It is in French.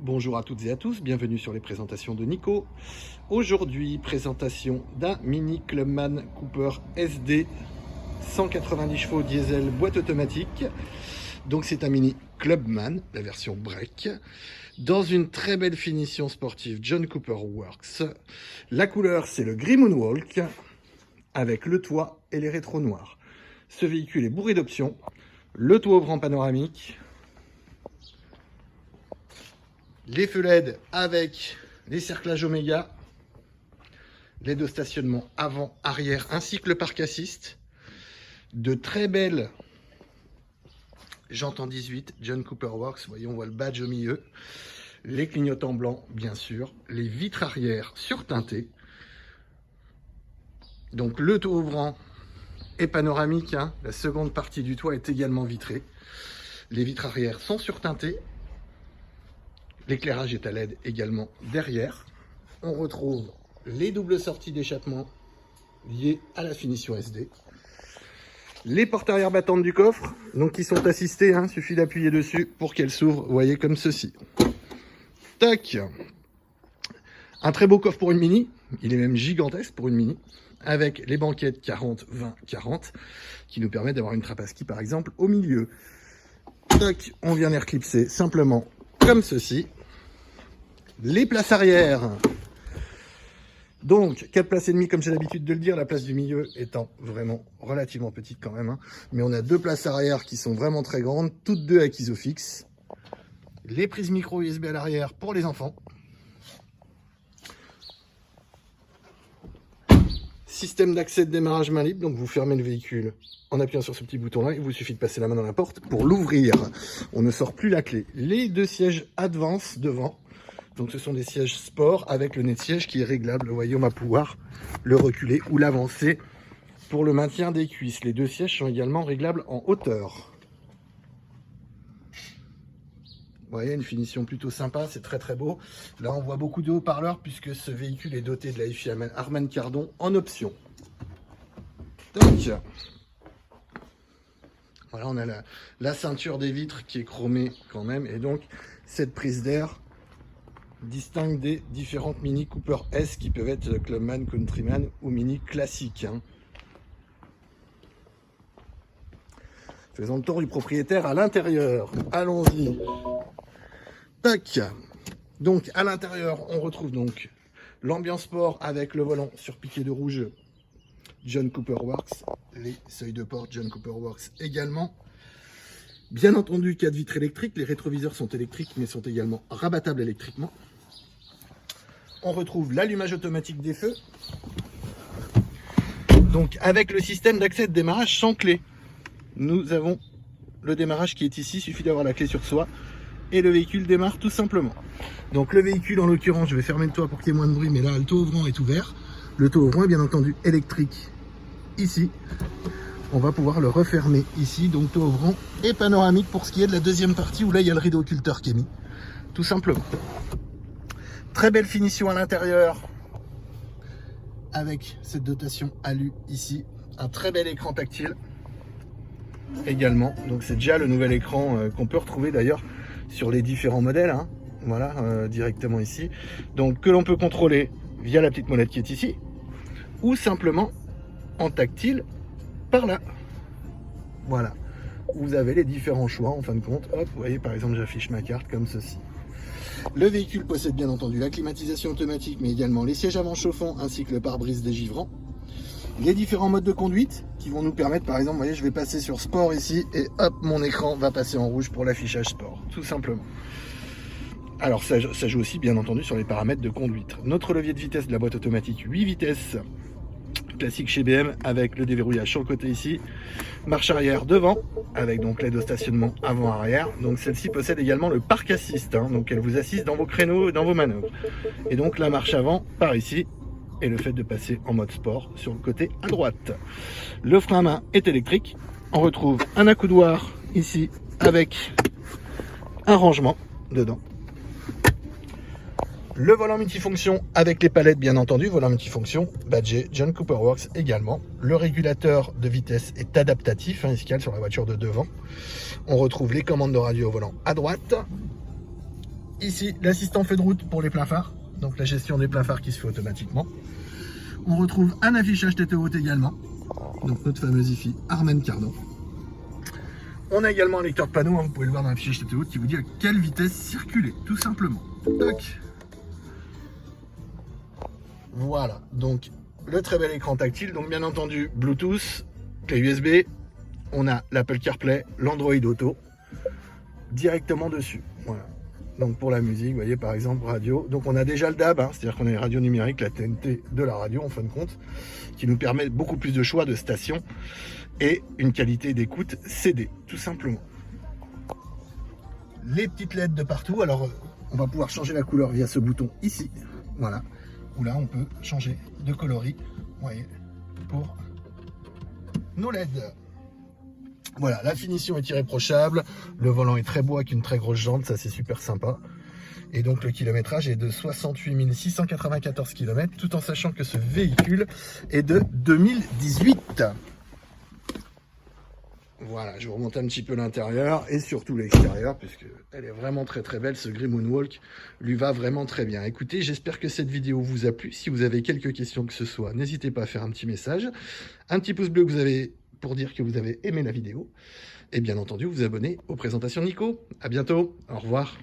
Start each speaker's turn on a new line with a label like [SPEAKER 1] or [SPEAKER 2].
[SPEAKER 1] Bonjour à toutes et à tous, bienvenue sur les présentations de Nico. Aujourd'hui, présentation d'un Mini Clubman Cooper SD 190 chevaux diesel boîte automatique. Donc c'est un Mini Clubman, la version break, dans une très belle finition sportive John Cooper Works. La couleur c'est le gris Moonwalk avec le toit et les rétros noirs. Ce véhicule est bourré d'options, le toit ouvrant panoramique, les feux LED avec les cerclages Omega, l'aide au stationnement avant, arrière, ainsi que le parc assist. De très belles jantes en 18, John Cooper Works, voyez, on voit le badge au milieu. Les clignotants blancs, bien sûr. Les vitres arrière surteintées. Donc le toit ouvrant est panoramique, hein. La seconde partie du toit est également vitrée. Les vitres arrière sont surteintées. L'éclairage est à LED également derrière. On retrouve les doubles sorties d'échappement liées à la finition SD. Les portes arrière battantes du coffre, donc qui sont assistées, hein, suffit d'appuyer dessus pour qu'elles s'ouvrent, vous voyez, comme ceci. Tac. Un très beau coffre pour une Mini, il est même gigantesque pour une Mini, avec les banquettes 40, 20, 40, qui nous permettent d'avoir une trappe à ski par exemple au milieu. Tac, on vient les reclipser simplement comme ceci. Les places arrière, donc 4 places et demie comme j'ai l'habitude de le dire, la place du milieu étant vraiment relativement petite quand même, hein. Mais on a 2 places arrière qui sont vraiment très grandes, toutes deux avec Isofix. Les prises micro USB à l'arrière pour les enfants. Système d'accès de démarrage main libre, donc vous fermez le véhicule en appuyant sur ce petit bouton là, il vous suffit de passer la main dans la porte pour l'ouvrir. On ne sort plus la clé. Les 2 sièges Advance devant, donc ce sont des sièges sport avec le nez de siège qui est réglable. Vous voyez, on va pouvoir le reculer ou l'avancer pour le maintien des cuisses. Les 2 sièges sont également réglables en hauteur. Vous voyez, une finition plutôt sympa, c'est très très beau. Là, on voit beaucoup de haut-parleurs puisque ce véhicule est doté de la hi-fi Harman Kardon en option. Tac. Voilà, on a la ceinture des vitres qui est chromée quand même. Et donc, cette prise d'air distingue des différentes Mini Cooper S qui peuvent être Clubman, Countryman ou Mini classique, hein. Faisons le tour du propriétaire à l'intérieur. Allons-y. Tac. Donc à l'intérieur, on retrouve donc l'ambiance sport avec le volant sur piqué de rouge John Cooper Works, les seuils de porte John Cooper Works également. Bien entendu, 4 vitres électriques, les rétroviseurs sont électriques mais sont également rabattables électriquement. On retrouve l'allumage automatique des feux. Donc avec le système d'accès de démarrage sans clé. Nous avons le démarrage qui est ici, il suffit d'avoir la clé sur soi. Et le véhicule démarre tout simplement. Donc le véhicule, en l'occurrence, je vais fermer le toit pour qu'il y ait moins de bruit, mais là, le toit ouvrant est ouvert. Le toit ouvrant est bien entendu électrique ici. On va pouvoir le refermer ici, donc toit ouvrant et panoramique pour ce qui est de la deuxième partie, où là, il y a le rideau occulteur qui est mis, tout simplement. Très belle finition à l'intérieur, avec cette dotation alu ici. Un très bel écran tactile également. Donc c'est déjà le nouvel écran qu'on peut retrouver d'ailleurs sur les différents modèles, hein. Voilà, directement ici. Donc que l'on peut contrôler via la petite molette qui est ici, ou simplement en tactile par là. Voilà, vous avez les différents choix en fin de compte. Hop, vous voyez, par exemple, j'affiche ma carte comme ceci. Le véhicule possède bien entendu la climatisation automatique, mais également les sièges avant chauffants ainsi que le pare-brise dégivrant. Les différents modes de conduite qui vont nous permettre, par exemple, vous voyez, je vais passer sur sport ici et hop, mon écran va passer en rouge pour l'affichage sport, tout simplement. Alors ça joue aussi bien entendu sur les paramètres de conduite. Notre levier de vitesse de la boîte automatique 8 vitesses, classique chez BM avec le déverrouillage sur le côté ici. Marche arrière devant avec donc l'aide au stationnement avant-arrière. Donc celle-ci possède également le parc assist, hein, donc elle vous assiste dans vos créneaux, dans vos manœuvres. Et donc la marche avant par ici. Et le fait de passer en mode sport sur le côté à droite. Le frein à main est électrique. On retrouve un accoudoir ici avec un rangement dedans. Le volant multifonction avec les palettes bien entendu, volant multifonction badgé John Cooper Works également. Le régulateur de vitesse est adaptatif, hein, il se cale sur la voiture de devant. On retrouve les commandes de radio au volant à droite. ici l'assistant feu de route pour les pleins phares, donc la gestion des pleins phares qui se fait automatiquement. On retrouve un affichage tête haute également, donc notre fameuse IFI Harman Kardon. On a également un lecteur de panneau, hein, vous pouvez le voir dans l'affichage tête haute, qui vous dit à quelle vitesse circuler, tout simplement. Toc. Voilà, donc le très bel écran tactile, donc bien entendu Bluetooth, clé USB, on a l'Apple CarPlay, l'Android Auto directement dessus. Voilà. Donc pour la musique, vous voyez par exemple radio. Donc on a déjà le DAB, hein, c'est-à-dire qu'on a les radios numériques, la TNT de la radio en fin de compte, qui nous permet beaucoup plus de choix de stations et une qualité d'écoute CD, tout simplement. Les petites LED de partout, alors on va pouvoir changer la couleur via ce bouton ici, voilà, où là on peut changer de coloris, vous voyez, pour nos LED. Voilà, la finition est irréprochable, le volant est très beau avec une très grosse jante, ça c'est super sympa. Et donc le kilométrage est de 68 694 km, tout en sachant que ce véhicule est de 2018. Voilà, je vous remonte un petit peu l'intérieur et surtout l'extérieur, puisque elle est vraiment très très belle, ce Gris Moonwalk lui va vraiment très bien. Écoutez, j'espère que cette vidéo vous a plu. Si vous avez quelques questions que ce soit, n'hésitez pas à faire un petit message, un petit pouce bleu que vous avez pour dire que vous avez aimé la vidéo, et bien entendu vous abonner aux présentations de Nico. À bientôt, au revoir.